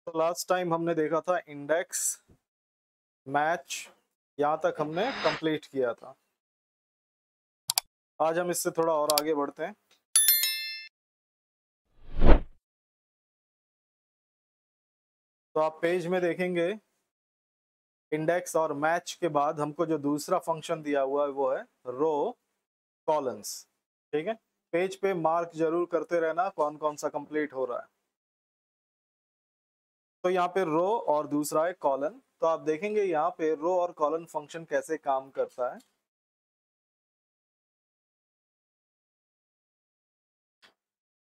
तो last time हमने देखा था इंडेक्स मैच, यहाँ तक हमने कंप्लीट किया था। आज हम इससे थोड़ा और आगे बढ़ते हैं। तो आप पेज में देखेंगे इंडेक्स और मैच के बाद हमको जो दूसरा फंक्शन दिया हुआ है वो है रो कॉलम्स। ठीक है, पेज पे मार्क जरूर करते रहना कौन कौन सा कंप्लीट हो रहा है। तो यहाँ पे रो और दूसरा है कॉलन। तो आप देखेंगे यहाँ पे रो और कॉलन फंक्शन कैसे काम करता है।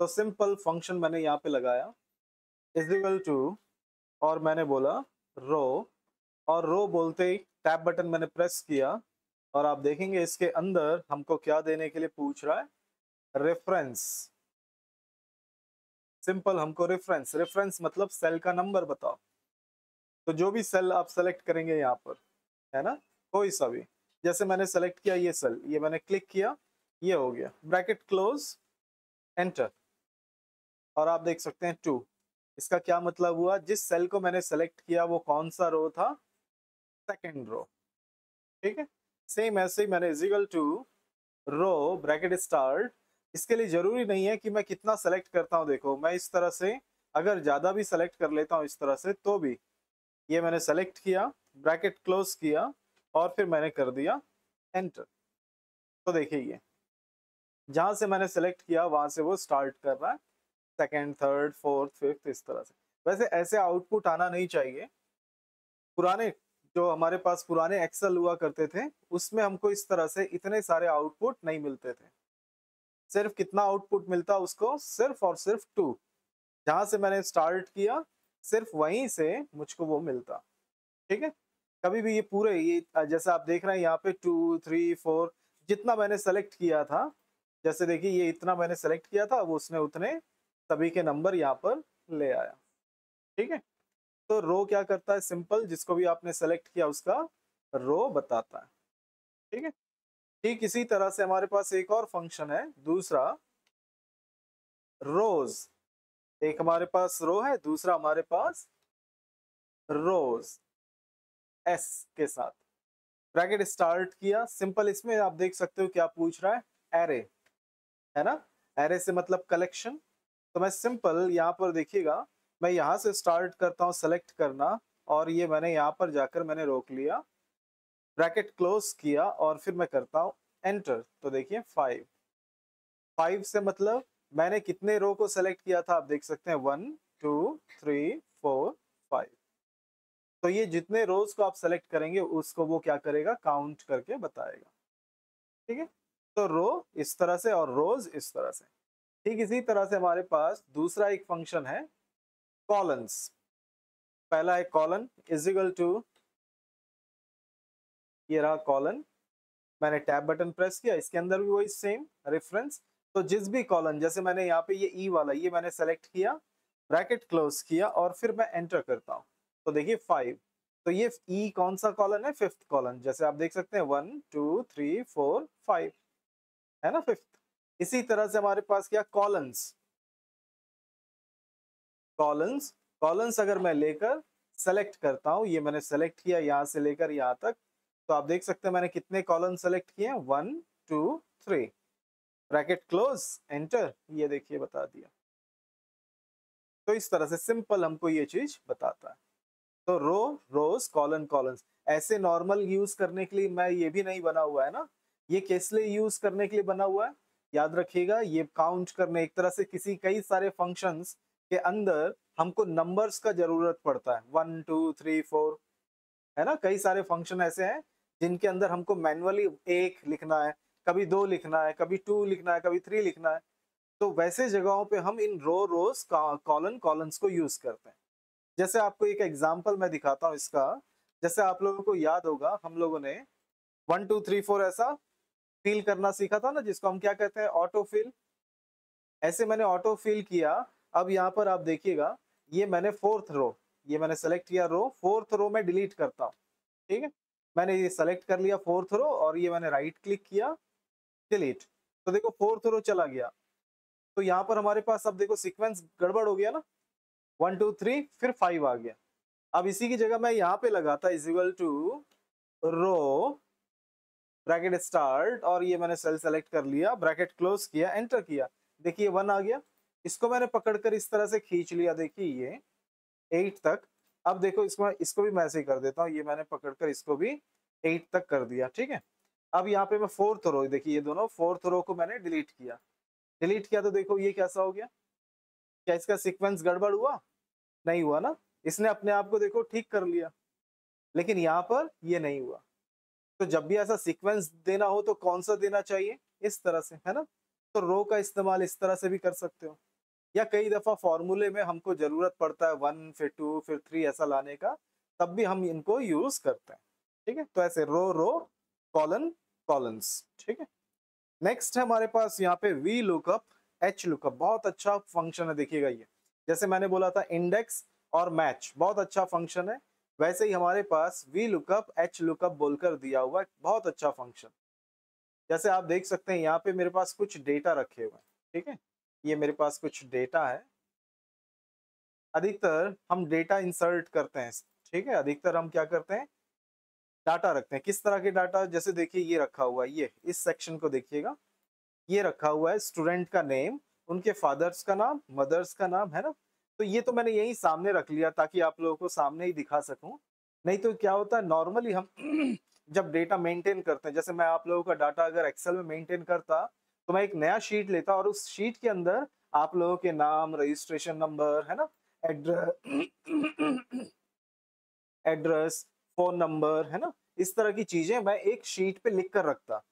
तो सिंपल फंक्शन मैंने यहाँ पे लगाया इज इक्वल टू, और मैंने बोला रो, और रो बोलते ही टैब बटन मैंने प्रेस किया और आप देखेंगे इसके अंदर हमको क्या देने के लिए पूछ रहा है, रेफरेंस। सिंपल हमको रेफरेंस, रेफरेंस मतलब सेल का नंबर बताओ। तो जो भी सेल आप सेलेक्ट करेंगे यहाँ पर, है ना, कोई सा भी, जैसे मैंने सेलेक्ट किया ये सेल, ये मैंने क्लिक किया, ये हो गया, ब्रैकेट क्लोज, एंटर, और आप देख सकते हैं 2। इसका क्या मतलब हुआ, जिस सेल को मैंने सेलेक्ट किया वो कौन सा रो था, सेकेंड रो। ठीक है, सेम ऐसे ही मैंने is equal to row bracket start. इसके लिए जरूरी नहीं है कि मैं कितना सेलेक्ट करता हूं, देखो मैं इस तरह से अगर ज्यादा भी सेलेक्ट कर लेता हूं इस तरह से तो भी, ये मैंने सेलेक्ट किया, ब्रैकेट क्लोज किया और फिर मैंने कर दिया एंटर। तो देखिए ये जहां से मैंने सेलेक्ट किया वहां से वो स्टार्ट कर रहा है, सेकेंड थर्ड फोर्थ फिफ्थ इस तरह से। वैसे ऐसे आउटपुट आना नहीं चाहिए। पुराने जो हमारे पास पुराने एक्सेल हुआ करते थे उसमें हमको इस तरह से इतने सारे आउटपुट नहीं मिलते थे। सिर्फ कितना आउटपुट मिलता उसको, सिर्फ और सिर्फ 2। जहां से मैंने स्टार्ट किया सिर्फ वहीं से मुझको वो मिलता। ठीक है, कभी भी ये पूरे ये जैसे आप देख रहे हैं यहाँ पे 2 3 4 जितना मैंने सेलेक्ट किया था, जैसे देखिए ये इतना मैंने सेलेक्ट किया था वो उसने उतने सभी के नंबर यहाँ पर ले आया। ठीक है, तो रो क्या करता है, सिंपल जिसको भी आपने सेलेक्ट किया उसका रो बताता है। ठीक है, ठीक इसी तरह से हमारे पास एक और फंक्शन है दूसरा, रोज। एक हमारे पास रो है, दूसरा हमारे पास रोज, एस के साथ। ब्रैकेट स्टार्ट किया, सिंपल इसमें आप देख सकते हो क्या पूछ रहा है, एरे, है ना। एरे से मतलब कलेक्शन। तो मैं सिंपल यहाँ पर देखिएगा, मैं यहाँ से स्टार्ट करता हूँ सेलेक्ट करना, और ये मैंने यहाँ पर जाकर मैंने रोक लिया, ब्रैकेट क्लोज किया और फिर मैं करता हूँ एंटर। तो देखिए 5, 5 से मतलब मैंने कितने रो को सेलेक्ट किया था, आप देख सकते हैं 1 2 3 4 5। तो ये जितने रोज को आप सेलेक्ट करेंगे उसको वो क्या करेगा, काउंट करके बताएगा। ठीक है, तो रो इस तरह से और रोज इस तरह से। ठीक इसी तरह से हमारे पास दूसरा एक फंक्शन है कॉलन्स। पहला है कॉलन इजिकल टू, ये रहा कॉलन, मैंने टैब बटन प्रेस किया, इसके अंदर भी वही सेम रेफरेंस। तो जिस भी कॉलन, जैसे मैंने यहाँ पे ये ई वाला ये मैंने सेलेक्ट किया, ब्रैकेट क्लोज किया और फिर मैं एंटर करता हूँ। तो देखिए 5, तो ये ई कौन सा कॉलन है, फिफ्थ कॉलन। जैसे आप देख सकते हैं 1 2 3 4 5, है ना, फिफ्थ। इसी तरह से हमारे पास क्या कॉलन्स, कॉलन्स, कॉलन्स अगर मैं लेकर सेलेक्ट करता हूँ, ये मैंने सेलेक्ट किया यहाँ से लेकर यहाँ तक, तो आप देख सकते हैं मैंने कितने कॉलम सेलेक्ट किए हैं, 1 2 3, ब्रैकेट क्लोज एंटर, ये देखिए बता दिया। तो इस तरह से सिंपल हमको ये चीज बताता है। तो रो, रोज, कॉलन, कॉलम्स, ऐसे नॉर्मल यूज करने के लिए मैं ये भी नहीं बना हुआ है ना, ये किस लिए यूज करने के लिए बना हुआ है, याद रखिएगा, ये काउंट करने, एक तरह से किसी कई सारे फंक्शंस के अंदर हमको नंबर्स का जरूरत पड़ता है, 1 2 3 4, है ना। कई सारे फंक्शन ऐसे हैं जिनके अंदर हमको मैनुअली एक लिखना है, कभी 2 लिखना है, कभी 2 लिखना है, कभी 3 लिखना है। तो वैसे जगहों पे हम इन रो, रोज, कॉलन, कॉलम्स को यूज करते हैं। जैसे आपको एक एग्जांपल मैं दिखाता हूँ इसका। जैसे आप लोगों को याद होगा हम लोगों ने 1 2 3 4 ऐसा फिल करना सीखा था ना, जिसको हम क्या कहते हैं, ऑटो फिल। ऐसे मैंने ऑटो फिल किया। अब यहाँ पर आप देखिएगा, ये मैंने फोर्थ रो, ये मैंने सेलेक्ट किया रो, फोर्थ रो में डिलीट करता हूँ। ठीक है, मैंने ये सेलेक्ट कर लिया फोर्थ रो और ये मैंने राइट क्लिक किया, डिलीट। तो देखो फोर्थ रो चला गया। तो यहाँ पर हमारे पास अब देखो सीक्वेंस गड़बड़ हो गया ना। 1 2 3 फिर 5 आ गया। अब इसी की जगह मैं यहाँ पे लगाता is equal to row bracket start, और ये मैंने सेल सेलेक्ट कर लिया, ब्रैकेट क्लोज किया, एंटर किया, देखिए 1 आ गया। इसको मैंने पकड़कर इस तरह से खींच लिया, देखिए ये 8 तक। अब देखो इसको भी मैं ऐसे ही कर देता हूँ, ये मैंने पकड़कर इसको भी 8 तक कर दिया, ठीक है। अब यहाँ पे मैं 4th रो, देखिए ये दोनों 4th रो को मैंने डिलीट किया। डिलीट किया तो देखो ये कैसा हो गया, क्या इसका सीक्वेंस गड़बड़ हुआ? नहीं हुआ ना, इसने अपने आप को देखो ठीक कर लिया। लेकिन यहाँ पर ये नहीं हुआ। तो जब भी ऐसा सीक्वेंस देना हो तो कौन सा देना चाहिए? इस तरह से, है ना। तो रो का इस्तेमाल इस तरह से भी कर सकते हो, या कई दफा फॉर्मूले में हमको जरूरत पड़ता है 1 फिर 2 फिर 3 ऐसा लाने का, तब भी हम इनको यूज करते हैं, ठीक है। तो ऐसे रो रो कॉलन कॉलन्स, ठीक है। नेक्स्ट है हमारे पास यहाँ पे वी लुकअप एच लुकअप, बहुत अच्छा फंक्शन है, देखिएगा ये जैसे मैंने बोला था इंडेक्स और मैच, बहुत अच्छा फंक्शन है। वैसे ही हमारे पास वी लुकअप एच लुकअप बोलकर दिया हुआ है, बहुत अच्छा फंक्शन। जैसे आप देख सकते हैं यहाँ पे मेरे पास कुछ डेटा रखे हुए हैं, ठीक है। ये मेरे पास कुछ डेटा है, अधिकतर हम डेटा इंसर्ट करते हैं, ठीक है। अधिकतर हम क्या करते हैं, डाटा रखते हैं। किस तरह के डाटा? जैसे देखिए ये रखा हुआ है, ये इस सेक्शन को देखिएगा, ये रखा हुआ है स्टूडेंट का नेम, उनके फादर्स का नाम, मदर्स का नाम, है ना। तो ये तो मैंने यही सामने रख लिया ताकि आप लोगों को सामने ही दिखा सकूं। नहीं तो क्या होता है नॉर्मली हम जब डेटा मेंटेन करते हैं, जैसे मैं आप लोगों का डाटा अगर एक्सेल में मेंटेन करता, तो मैं एक नया शीट लेता और उस शीट के अंदर आप लोगों के नाम, रजिस्ट्रेशन नंबर, है ना, एड्रेस एड्रेस, फोन नंबर, है ना, इस तरह की चीजें मैं एक शीट पे लिख कर रखता।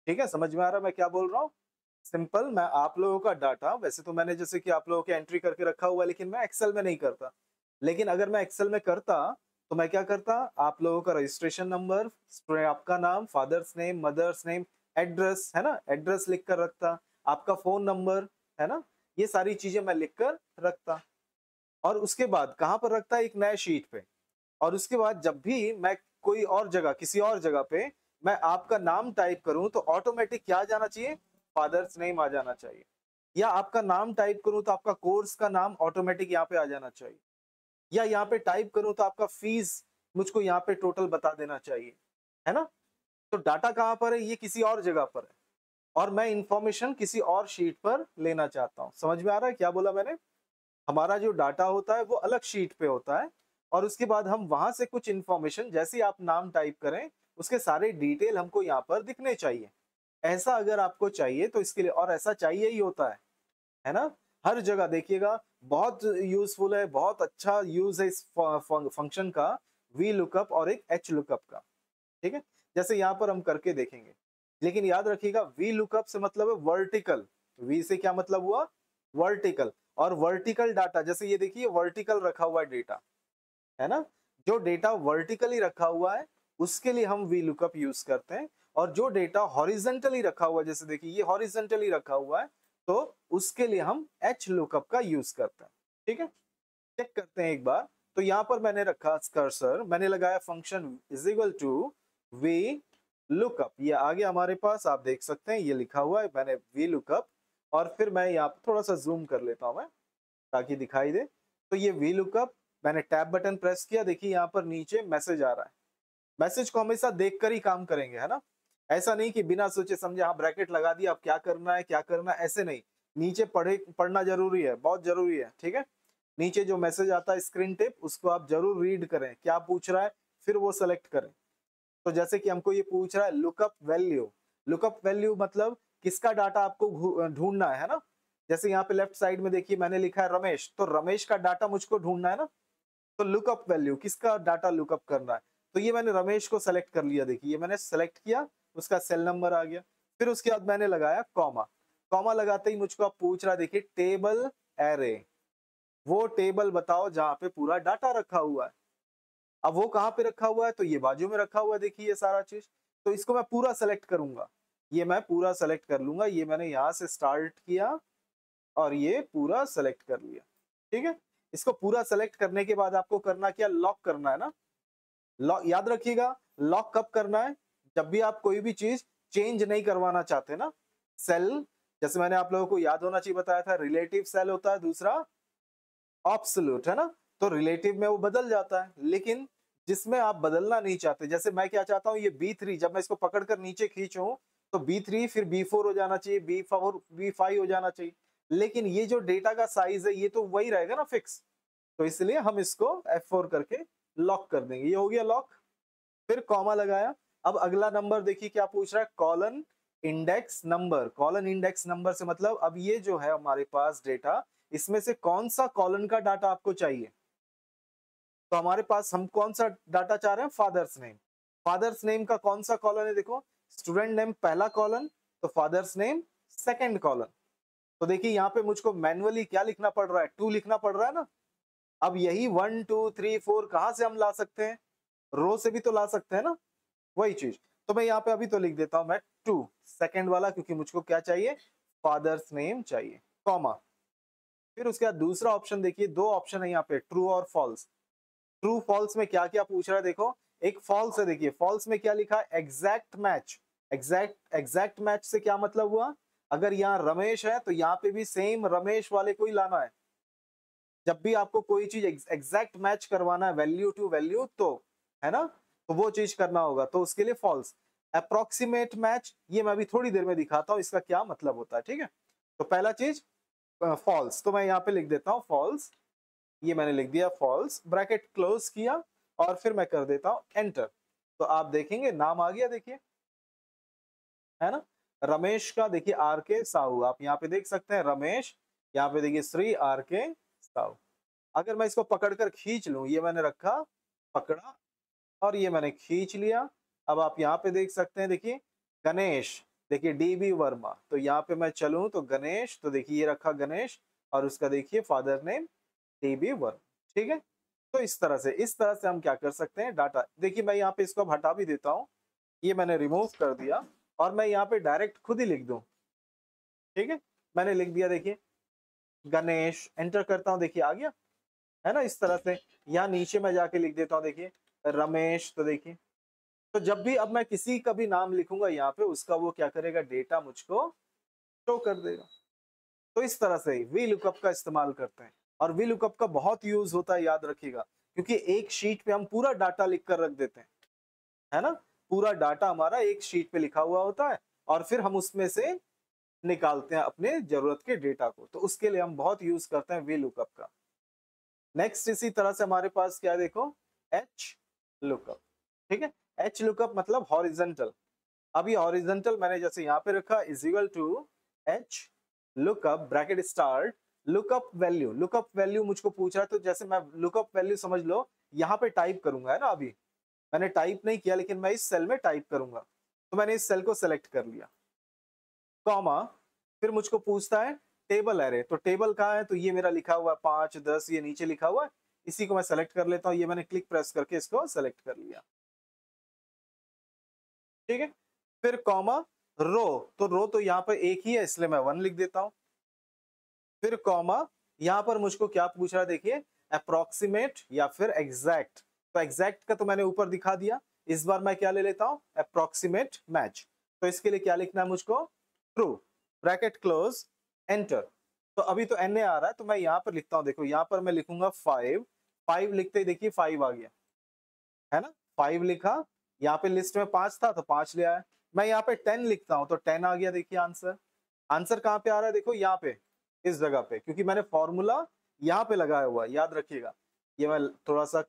ठीक है, समझ में आ रहा है मैं क्या बोल रहा हूँ? सिंपल, मैं आप लोगों का डाटा, वैसे तो मैंने जैसे कि आप लोगों के एंट्री करके रखा हुआ है, लेकिन मैं एक्सेल में नहीं करता। लेकिन अगर मैं एक्सेल में करता तो मैं क्या करता, आप लोगों का रजिस्ट्रेशन नंबर, आपका नाम, father's name, mother's name, address, है ना, एड्रेस लिख कर रखता, आपका फोन नंबर, है ना, ये सारी चीजें मैं लिख कर रखता। और उसके बाद कहाँ पर रखता, एक नए शीट पे। और उसके बाद जब भी मैं कोई और जगह, किसी और जगह पे मैं आपका नाम टाइप करूं तो ऑटोमेटिक क्या आ जाना चाहिए, फादर्स नेम आ जाना चाहिए। या आपका नाम टाइप करूं तो आपका कोर्स का नाम ऑटोमेटिक यहाँ पे आ जाना चाहिए। या यहाँ पे टाइप करूं तो आपका फीस मुझको यहाँ पे टोटल बता देना चाहिए, है ना। तो डाटा कहाँ पर है, ये किसी और जगह पर है, और मैं इंफॉर्मेशन किसी और शीट पर लेना चाहता हूँ। समझ में आ रहा है क्या बोला मैंने? हमारा जो डाटा होता है वो अलग शीट पे होता है, और उसके बाद हम वहां से कुछ इंफॉर्मेशन, जैसे ही आप नाम टाइप करें उसके सारे डिटेल हमको यहाँ पर दिखने चाहिए। ऐसा अगर आपको चाहिए तो इसके लिए, और ऐसा चाहिए ही होता है ना। हर जगह देखिएगा, बहुत यूजफुल है, बहुत अच्छा यूज है इस फंक्शन का, वी लुकअप और एक एच लुकअप का, ठीक है। जैसे यहाँ पर हम करके देखेंगे, लेकिन याद रखिएगा वी लुकअप से मतलब है वर्टिकल। वी से क्या मतलब हुआ, वर्टिकल। और वर्टिकल डाटा, जैसे ये देखिए वर्टिकल रखा हुआ है डेटा, है ना। जो डेटा वर्टिकली रखा हुआ है उसके लिए हम वी लुकअप यूज करते हैं, और जो डेटा हॉरिजेंटली रखा हुआ है, जैसे देखिए ये हॉरिजेंटली रखा हुआ है, तो उसके लिए हम एच लुकअप का यूज करते हैं, ठीक है। चेक करते हैं एक बार। तो यहाँ पर मैंने रखा कर्सर, मैंने लगाया function is equal to V lookup, ये आ गया हमारे पास, आप देख सकते हैं ये लिखा हुआ है मैंने वी लुकअप। और फिर मैं यहाँ पर थोड़ा सा जूम कर लेता हूँ मैं, ताकि दिखाई दे। तो ये वी लुकअप, मैंने टैब बटन प्रेस किया, देखिए यहाँ पर नीचे मैसेज आ रहा है। मैसेज को हमेशा देखकर ही काम करेंगे, है ना। ऐसा नहीं कि बिना सोचे समझे हाँ ब्रैकेट लगा दिया, अब क्या करना है क्या करना है, ऐसे नहीं। नीचे पढ़ना जरूरी है, बहुत जरूरी है, ठीक है। नीचे जो मैसेज आता है स्क्रीन टिप, उसको आप जरूर रीड करें, क्या पूछ रहा है, फिर वो सेलेक्ट करें। तो जैसे कि हमको ये पूछ रहा है लुकअप वैल्यू, लुकअप वैल्यू मतलब किसका डाटा आपको ढूंढना है ना। जैसे यहाँ पे लेफ्ट साइड में देखिए मैंने लिखा है रमेश, तो रमेश का डाटा मुझको ढूंढना है ना। तो लुकअप वैल्यू, किसका डाटा लुकअप करना है, तो ये मैंने रमेश को सेलेक्ट कर लिया, देखिए ये मैंने सेलेक्ट किया, उसका सेल नंबर आ गया। फिर उसके बाद मैंने लगाया कॉमा, कॉमा लगाते ही मुझको अब पूछ रहा है, देखिए टेबल एरे, वो टेबल बताओ जहां पे पूरा डाटा रखा हुआ है। अब वो कहाँ पे रखा हुआ है, तो ये बाजू में रखा हुआ है, देखिए ये सारा चीज। तो इसको मैं पूरा सेलेक्ट करूंगा, ये मैं पूरा सेलेक्ट कर लूंगा, ये मैंने यहाँ से स्टार्ट किया और ये पूरा सेलेक्ट कर लिया, ठीक है। इसको पूरा सेलेक्ट करने के बाद आपको करना क्या, लॉक करना है ना। लॉक याद रखिएगा, लॉक कब करना है, जब भी आप कोई भी चीज चेंज नहीं करवाना चाहते ना। सेल, जैसे मैंने आप लोगों को याद होना चाहिए बताया था, रिलेटिव सेल होता है, दूसरा ऑब्सोल्यूट, है ना। तो रिलेटिव में वो बदल जाता है, लेकिन जिसमें आप बदलना नहीं चाहते, जैसे मैं क्या चाहता हूँ, ये B3 जब मैं इसको पकड़कर नीचे खींचूं तो B3 फिर B4 हो जाना चाहिए, B4 B5 हो जाना चाहिए, लेकिन ये जो डेटा का साइज है ये तो वही रहेगा ना, फिक्स। तो इसलिए हम इसको F4 करके लॉक कर देंगे। ये हो गया लॉक। फिर कॉमा लगाया। अब अगला नंबर देखिए क्या पूछ रहा है, colon index number. Colon index number से मतलब अब ये जो है हमारे पास डेटा, इसमें से कौन सा कॉलन का डाटा आपको चाहिए। तो हमारे पास हम कौन सा डाटा चाह रहे हैं, फादर्स नेम। फादर्स नेम का कौन सा कॉलन है, देखो स्टूडेंट नेम पहला कॉलन, तो फादर्स नेम सेकंड कॉलन। तो देखिए यहाँ पे मुझको मैन्युअली क्या लिखना पड़ रहा है, 2 लिखना पड़ रहा है ना। अब यही 1 2 3 4 कहां से हम ला सकते हैं, रो से भी तो ला सकते हैं ना, वही चीज। तो मैं यहाँ पे अभी तो लिख देता हूं मैं 2 सेकंड वाला, क्योंकि मुझको क्या चाहिए, फादर्स नेम चाहिए, कॉमा। फिर उसके बाद दूसरा ऑप्शन देखिए, दो ऑप्शन है यहाँ पे, ट्रू और फॉल्स। ट्रू फॉल्स में क्या क्या पूछ रहा है, देखो एक फॉल्स है, देखिए फॉल्स में क्या लिखा है, एग्जैक्ट मैच। एग्जैक्ट मैच से क्या मतलब हुआ, अगर यहाँ रमेश है तो यहाँ पे भी सेम रमेश वाले को ही लाना है। जब भी आपको कोई चीज एग्जैक्ट मैच करवाना है वैल्यू टू वैल्यू, तो है ना, तो वो चीज करना होगा, तो उसके लिए फॉल्स। अप्रोक्सीमेट मैच, ये मैं अभी थोड़ी देर में दिखाता हूँ इसका क्या मतलब होता है, ठीक है। तो पहला चीज फॉल्स, तो मैं यहाँ पे लिख देता हूँ फॉल्स। ये मैंने लिख दिया फॉल्स, ब्रैकेट क्लोज किया और फिर मैं कर देता हूं एंटर। तो आप देखेंगे नाम आ गया, देखिए है ना, रमेश का देखिए आर के साहू, आप यहाँ पे देख सकते हैं रमेश, यहाँ पे देखिए श्री आर के साहू। अगर मैं इसको पकड़कर खींच लूं, ये मैंने रखा, पकड़ा और ये मैंने खींच लिया। अब आप यहाँ पे देख सकते हैं, देखिए गणेश, देखिए डीबी वर्मा, तो यहाँ पे मैं चलूं तो गणेश, तो देखिए ये रखा गणेश और उसका देखिए फादर नेम डीबी वर्मा, ठीक है। तो इस तरह से हम क्या कर सकते हैं, डाटा देखिए मैं यहाँ पे इसको अब हटा भी देता हूँ, ये मैंने रिमूव कर दिया और मैं यहाँ पे डायरेक्ट खुद ही लिख दूं, ठीक है। मैंने लिख दिया, देखिए गणेश, एंटर करता हूँ, देखिए आ गया, है ना। इस तरह से यहाँ नीचे मैं जाके लिख देता हूँ, देखिए रमेश, तो देखिए, तो जब भी अब मैं किसी का भी नाम लिखूंगा यहाँ पे, उसका वो क्या करेगा, डेटा मुझको शो कर देगा। तो इस तरह से वी लुकअप का इस्तेमाल करते हैं, और वी लुकअप का बहुत यूज होता है, याद रखिएगा, क्योंकि एक शीट पे हम पूरा डाटा लिख कर रख देते हैं, है ना। पूरा डाटा हमारा एक शीट पे लिखा हुआ होता है और फिर हम उसमें से निकालते हैं अपने जरूरत के डेटा को, तो उसके लिए हम बहुत यूज करते हैं वी लुकअप का। नेक्स्ट इसी तरह से हमारे पास क्या है, देखो एच लुकअप, ठीक है। एच लुकअप मतलब हॉरिजेंटल। अब ये हॉरिजेंटल मैंने जैसे यहाँ पे रखा, is equal to H lookup bracket start lookup value. Lookup value मुझको पूछ रहा है, तो जैसे मैं लुकअप वैल्यू समझ लो यहाँ पे टाइप करूंगा, है ना। अभी मैंने टाइप नहीं किया, लेकिन मैं इस सेल में टाइप करूंगा, तो मैंने इस सेल को सेलेक्ट कर लिया, कॉमा। फिर मुझको पूछता है टेबल एरे, तो टेबल कहाँ है, तो ये मेरा लिखा हुआ है 5 10, ये नीचे लिखा हुआ है, इसी को मैं सेलेक्ट कर लेता हूँ। ये मैंने क्लिक प्रेस करके इसको सेलेक्ट कर लिया, ठीक है। फिर कॉमा रो, तो रो तो यहाँ पर एक ही है, इसलिए मैं 1 लिख देता हूँ। फिर कॉमा, यहाँ पर मुझको क्या पूछ रहा है, देखिए अप्रोक्सीमेट या फिर एग्जैक्ट। तो एग्जैक्ट का तो मैंने ऊपर दिखा दिया, इस बार मैं क्या ले लेता हूँ, अप्रोक्सीमेट मैच। तो इसके लिए क्या लिखना है मुझको, ट्रू, ब्रैकेट क्लोज, एंटर। तो अभी तो एन ए आ रहा है, तो मैं यहाँ पर लिखता हूँ, देखो यहाँ पर मैं लिखूंगा 5। 5 लिखते ही देखिए 5 आ गया, है ना। 5 लिखा, यहाँ पे लिस्ट में 5 था तो 5 ले आया। मैं यहाँ पे 10 लिखता हूँ तो 10 आ गया, देखिए आंसर। आंसर कहाँ पे आ रहा है, देखो यहाँ पे, इस जगह पे, क्योंकि मैंने फॉर्मूला यहाँ पे लगाया हुआ है, याद रखिएगा। ये मैं थोड़ा सा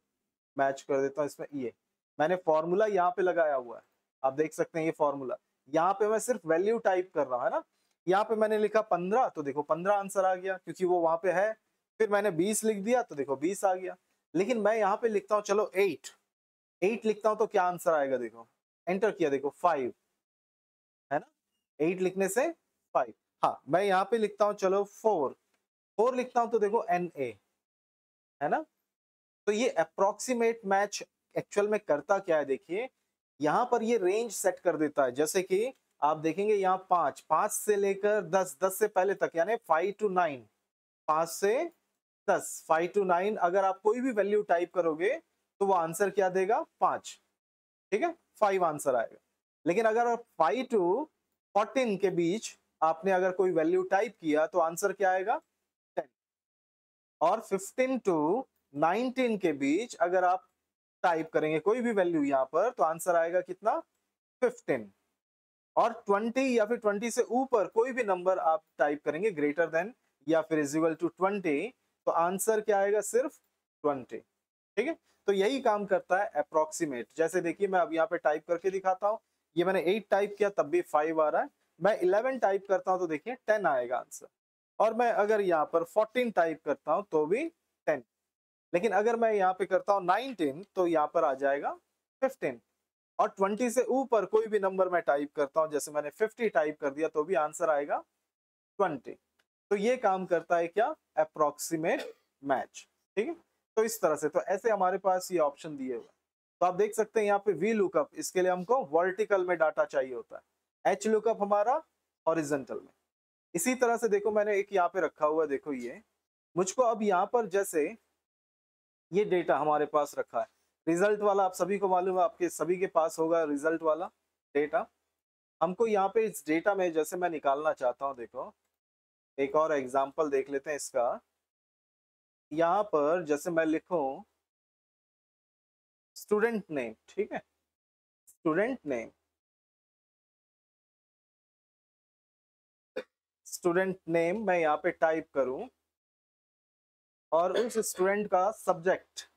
मैच कर देता हूँ इसमें, ये मैंने फॉर्मूला यहाँ पे लगाया हुआ है, आप देख सकते हैं ये फॉर्मूला। यहाँ पे मैं सिर्फ वैल्यू टाइप कर रहा हूँ, है ना। यहाँ पे मैंने लिखा 15, तो देखो 15 आंसर आ गया, क्योंकि वो वहां पे है। फिर मैंने 20 लिख दिया, तो देखो 20 आ गया। लेकिन मैं यहाँ पे लिखता हूँ, चलो 8 लिखता हूँ, तो क्या आंसर आएगा, देखो एंटर किया, देखो 5, है ना। 8 लिखने से 5। हाँ, मैं यहाँ पे लिखता हूँ, चलो 4 लिखता हूँ, तो देखो NA, है ना। तो ये अप्रोक्सीमेट मैच एक्चुअल में करता क्या है, देखिए यहाँ पर ये रेंज सेट कर देता है। जैसे कि आप देखेंगे यहाँ 5 से लेकर 10 से पहले तक, यानी 5 to 9, 5 से 10, 5 to 9, अगर आप कोई भी वैल्यू टाइप करोगे तो वो आंसर क्या देगा, 5, ठीक है, 5 आंसर आएगा। लेकिन अगर आप 5 to 14 के बीच आपने अगर कोई वैल्यू टाइप किया तो आंसर क्या आएगा, 10। और 15 टू 19 के बीच अगर आप टाइप करेंगे कोई भी वैल्यू यहाँ पर तो आंसर आएगा कितना 15। और 20 या फिर 20 से ऊपर कोई भी नंबर आप टाइप करेंगे ग्रेटर देन या फिर इज इक्वल टू 20 तो आंसर क्या आएगा सिर्फ 20। ठीक है, तो यही काम करता है अप्रोक्सीमेट। जैसे देखिए मैं अब यहाँ पे टाइप करके दिखाता हूँ, ये मैंने 8 टाइप किया तब भी 5 आ रहा है, मैं 11 टाइप करता हूँ तो देखिए 10 आएगा आंसर, और मैं अगर यहाँ पर 14 टाइप करता हूँ तो भी 10, लेकिन अगर मैं यहाँ पे करता हूँ 19 तो यहाँ पर आ जाएगा 15। और 20 से ऊपर कोई भी नंबर मैं टाइप करता हूँ, जैसे मैंने 50 टाइप कर दिया तो भी आंसर आएगा 20। तो ये काम करता है क्या, अप्रोक्सीमेट मैच। ठीक है, तो इस तरह से, तो ऐसे हमारे पास ये ऑप्शन दिए हुए। तो आप देख सकते हैं यहाँ पे वी लुकअप, इसके लिए हमको वर्टिकल में डाटा चाहिए होता है, एच लुकअप हमारा हॉरिजॉन्टल में। इसी तरह से देखो मैंने एक यहाँ पे रखा हुआ है, देखो ये मुझको अब यहाँ पर जैसे ये डेटा हमारे पास रखा है, रिजल्ट वाला आप सभी को मालूम है, आपके सभी के पास होगा रिजल्ट वाला डेटा। हमको यहाँ पे इस डेटा में जैसे मैं निकालना चाहता हूँ, देखो एक और एग्जांपल देख लेते हैं इसका। यहाँ पर जैसे मैं लिखूं स्टूडेंट नेम, ठीक है, स्टूडेंट नेम, स्टूडेंट नेम मैं यहाँ पे टाइप करूं और उस स्टूडेंट का सब्जेक्ट,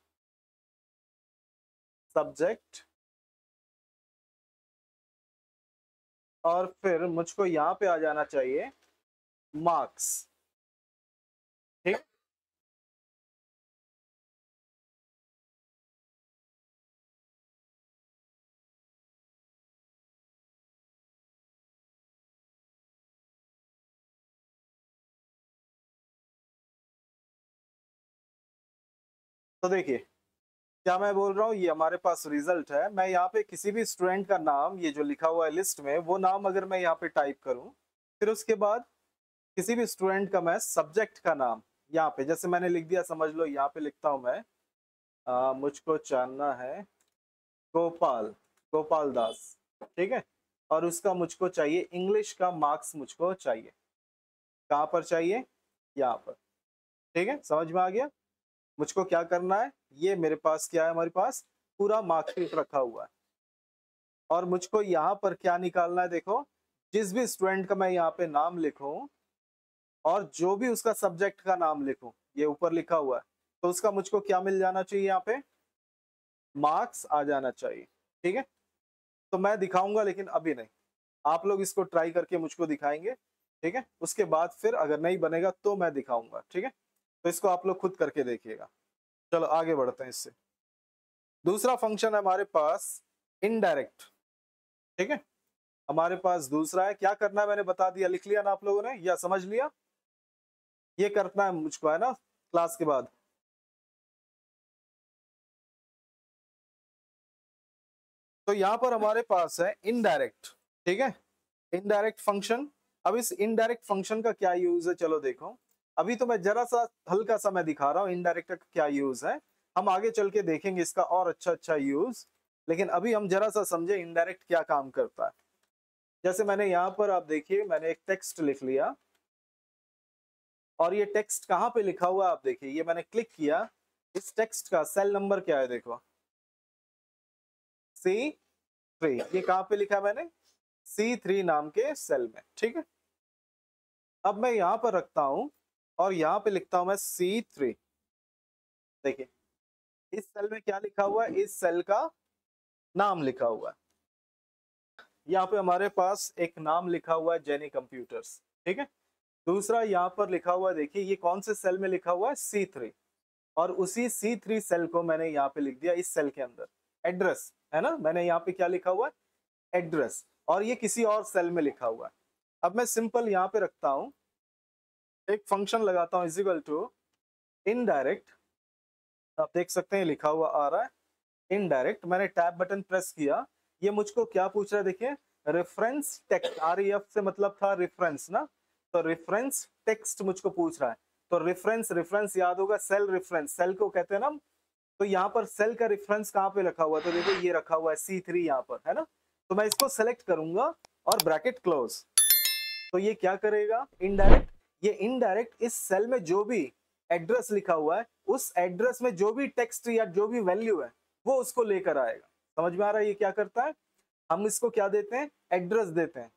सब्जेक्ट, और फिर मुझको यहाँ पे आ जाना चाहिए मार्क्स। ठीक, तो देखिए क्या मैं बोल रहा हूँ, ये हमारे पास रिजल्ट है। मैं यहाँ पे किसी भी स्टूडेंट का नाम, ये जो लिखा हुआ है लिस्ट में, वो नाम अगर मैं यहाँ पे टाइप करूँ, फिर उसके बाद किसी भी स्टूडेंट का मैं सब्जेक्ट का नाम यहाँ पे जैसे मैंने लिख दिया, समझ लो यहाँ पे लिखता हूँ मैं मुझको जानना है गोपाल, गोपाल दास, ठीक है, और उसका मुझको चाहिए इंग्लिश का मार्क्स, मुझको चाहिए कहाँ पर चाहिए, यहाँ पर। ठीक है, समझ में आ गया। मुझको क्या करना है, ये मेरे पास क्या है, हमारे पास पूरा मार्कशीट रखा हुआ है, और मुझको यहाँ पर क्या निकालना है, देखो जिस भी स्टूडेंट का मैं यहाँ पे नाम लिखूं और जो भी उसका सब्जेक्ट का नाम लिखूं, ये ऊपर लिखा हुआ है, तो उसका मुझको क्या मिल जाना चाहिए, यहाँ पे मार्क्स आ जाना चाहिए। ठीक है, तो मैं दिखाऊंगा लेकिन अभी नहीं, आप लोग इसको ट्राई करके मुझको दिखाएंगे। ठीक है, उसके बाद फिर अगर नहीं बनेगा तो मैं दिखाऊंगा। ठीक है, तो इसको आप लोग खुद करके देखिएगा। चलो आगे बढ़ते हैं इससे। दूसरा फंक्शन है हमारे पास इनडायरेक्ट। ठीक है, हमारे पास दूसरा है, क्या करना है मैंने बता दिया, लिख लिया ना आप लोगों ने या समझ लिया, ये करना है मुझको, है ना, क्लास के बाद। तो यहाँ पर हमारे पास है इनडायरेक्ट। ठीक है, इनडायरेक्ट फंक्शन। अब इस इनडायरेक्ट फंक्शन का क्या यूज है, चलो देखो। अभी तो मैं जरा सा हल्का सा मैं दिखा रहा हूँ इनडायरेक्ट का क्या यूज है, हम आगे चल के देखेंगे इसका और अच्छा अच्छा यूज, लेकिन अभी हम जरा सा समझे इनडायरेक्ट क्या काम करता है। जैसे मैंने यहाँ पर आप देखिए मैंने एक टेक्स्ट लिख लिया, और ये टेक्स्ट कहाँ पे लिखा हुआ आप देखिए, ये मैंने क्लिक किया, इस टेक्स्ट का सेल नंबर क्या है, देखो C3, ये कहाँ पे लिखा है मैंने, C3 नाम के सेल में। ठीक है, अब मैं यहाँ पर रखता हूं और यहाँ पे लिखता हूं मैं C3। देखिए इस सेल में क्या लिखा हुआ है, इस सेल का नाम लिखा हुआ है, यहाँ पे हमारे पास एक नाम लिखा हुआ है जेनी कंप्यूटर्स। ठीक है, दूसरा यहाँ पर लिखा हुआ है, देखिए ये कौन से सेल में लिखा हुआ है, C3, और उसी C3 सेल को मैंने यहाँ पे लिख दिया इस सेल के अंदर एड्रेस, है ना, मैंने यहाँ पे क्या लिखा हुआ है एड्रेस, और ये किसी और सेल में लिखा हुआ है। अब मैं सिंपल यहाँ पे रखता हूँ, एक फंक्शन लगाता हूँ इज इक्वल टू इनडायरेक्ट, आप देख सकते हैं लिखा हुआ आ रहा है इनडायरेक्ट, मैंने टैब बटन प्रेस किया, ये मुझको क्या पूछ रहा है, देखिए रेफरेंस टेक्स्ट, REF से मतलब था रेफरेंस ना, तो रेफरेंस टेक्स्ट मुझको पूछ रहा है। तो रेफरेंस, रेफरेंस याद होगा सेल रेफरेंस, सेल को कहते हैं ना, तो यहाँ पर सेल का रेफरेंस कहाँ पे रखा हुआ है, तो देखो ये रखा हुआ है C3 यहाँ पर, है ना, तो मैं इसको सेलेक्ट करूंगा और ब्रैकेट क्लोज, तो ये क्या करेगा इनडायरेक्ट, ये इनडायरेक्ट इस सेल में जो भी एड्रेस लिखा हुआ है, उस एड्रेस में जो भी टेक्स्ट या जो भी वैल्यू है वो उसको लेकर आएगा। समझ में आ रहा है ये क्या करता है? हम इसको क्या देते हैं? एड्रेस देते हैं,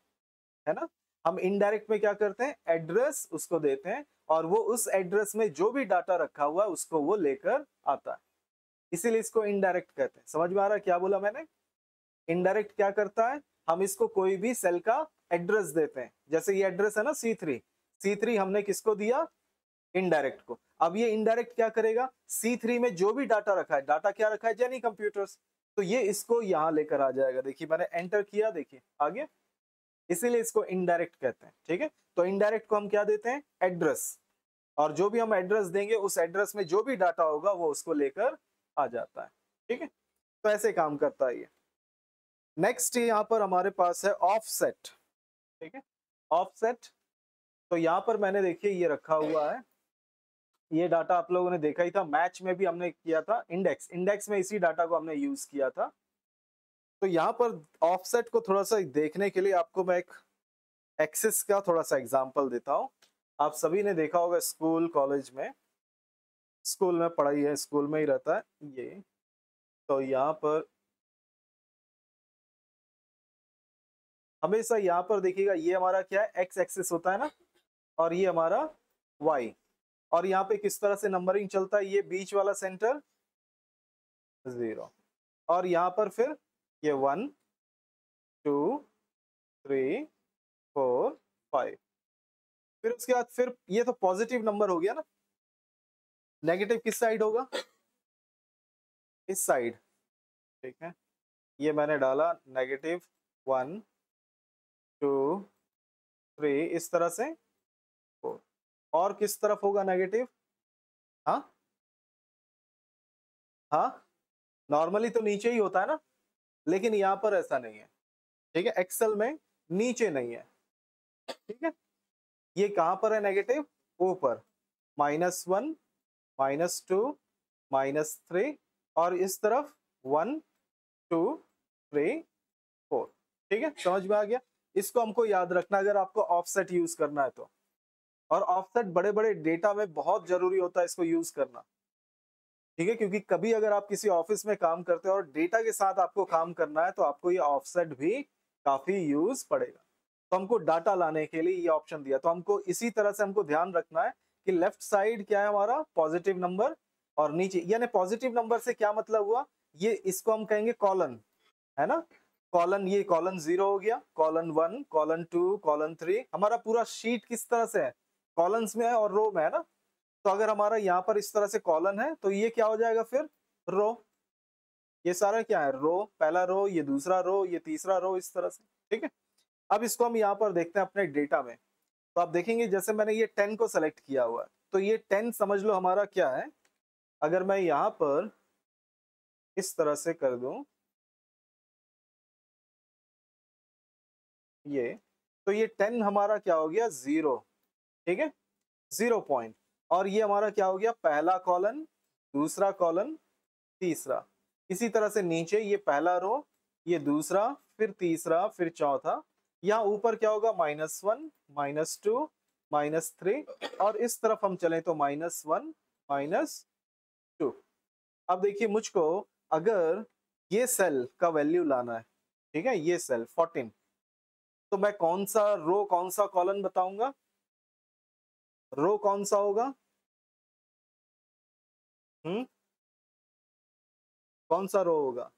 है ना। हम इनडायरेक्ट में क्या करते हैं? एड्रेस उसको देते हैं और वो उस एड्रेस में जो भी डाटा रखा हुआ है उसको वो लेकर आता है, इसीलिए इसको इनडायरेक्ट कहते हैं। समझ में आ रहा है क्या बोला मैंने? इनडायरेक्ट क्या करता है? हम इसको कोई भी सेल का एड्रेस देते हैं, जैसे ये एड्रेस है ना C3, C3 हमने किसको दिया? इनडायरेक्ट को। अब ये इनडायरेक्ट क्या करेगा? C3 में जो भी डाटा रखा है, डाटा क्या रखा है? जेनी कंप्यूटर्स, तो ये इसको यहां लेकर आ जाएगा। देखिए मैंने एंटर किया, देखिए आ गया, इसीलिए इसको इनडायरेक्ट कहते हैं। ठीक है, तो इनडायरेक्ट को हम क्या देते हैं? एड्रेस, और जो भी हम एड्रेस देंगे उस एड्रेस में जो भी डाटा होगा वो उसको लेकर आ जाता है। ठीक है, तो ऐसे काम करता है ये। नेक्स्ट यहाँ पर हमारे पास है ऑफसेट। ठीक है, ऑफसेट, तो यहाँ पर मैंने देखिए ये रखा हुआ है, ये डाटा आप लोगों ने देखा ही था, मैच में भी हमने किया था, इंडेक्स, इंडेक्स में इसी डाटा को हमने यूज किया था। तो यहाँ पर ऑफसेट को थोड़ा सा देखने के लिए आपको मैं एक एक्सिस का थोड़ा सा एग्जांपल देता हूँ। आप सभी ने देखा होगा स्कूल कॉलेज में, स्कूल में पढ़ाई है, स्कूल में ही रहता है ये। तो यहाँ पर हमेशा यहाँ पर देखिएगा, ये हमारा क्या है? एक्स एक्सिस होता है ना, और ये हमारा वाई, और यहाँ पे किस तरह से नंबरिंग चलता है? ये बीच वाला सेंटर 0, और यहाँ पर फिर ये 1 2 3 4 5, फिर उसके बाद फिर ये तो पॉजिटिव नंबर हो गया ना, नेगेटिव किस साइड होगा? इस साइड। ठीक है, ये मैंने डाला नेगेटिव 1 2 3 इस तरह से 4, और किस तरफ होगा नेगेटिव? हाँ हाँ, नॉर्मली तो नीचे ही होता है ना, लेकिन यहाँ पर ऐसा नहीं है। ठीक है, एक्सेल में नीचे नहीं है। ठीक है, ये कहां पर है नेगेटिव? ऊपर, -1 -2 -3, और इस तरफ 1 2 3 4। ठीक है, समझ में आ गया? इसको हमको याद रखना अगर आपको ऑफसेट यूज करना है तो, और ऑफसेट बड़े बड़े डेटा में बहुत जरूरी होता है इसको यूज करना। ठीक है, क्योंकि कभी अगर आप किसी ऑफिस में काम करते हो और डेटा के साथ आपको काम करना है तो आपको ये ऑफसेट भी काफी यूज पड़ेगा। तो हमको डाटा लाने के लिए ये ऑप्शन दिया, तो हमको इसी तरह से हमको ध्यान रखना है कि लेफ्ट साइड क्या है हमारा? पॉजिटिव नंबर, और नीचे यानी पॉजिटिव नंबर से क्या मतलब हुआ? ये इसको हम कहेंगे कॉलन, है ना। कॉलन, ये कॉलन 0 हो गया, कॉलन 1 कॉलन 2 कॉलन 3, हमारा पूरा शीट किस तरह से है? कॉलम्स में है और रो में, है ना। तो अगर हमारा यहाँ पर इस तरह से कॉलन है तो ये क्या हो जाएगा फिर? रो। ये सारा क्या है? रो, पहला रो, ये दूसरा रो, ये तीसरा रो, इस तरह से। ठीक है, अब इसको हम यहाँ पर देखते हैं अपने डेटा में। तो आप देखेंगे जैसे मैंने ये 10 को सेलेक्ट किया हुआ है, तो ये 10 समझ लो हमारा क्या है? अगर मैं यहाँ पर इस तरह से कर दूं ये, तो ये 10 हमारा क्या हो गया? 0। ठीक है, 0 पॉइंट, और ये हमारा क्या हो गया? पहला कॉलन, दूसरा कॉलन, तीसरा। इसी तरह से नीचे ये पहला रो, ये दूसरा, फिर तीसरा, फिर चौथा। यहाँ ऊपर क्या होगा? -1 -2 -3, और इस तरफ हम चलें तो -1 -2। अब देखिए मुझको अगर ये सेल का वैल्यू लाना है, ठीक है, ये सेल 14, तो मैं कौन सा रो कौन सा कॉलम बताऊंगा? रो कौन सा होगा? कौन सा रो होगा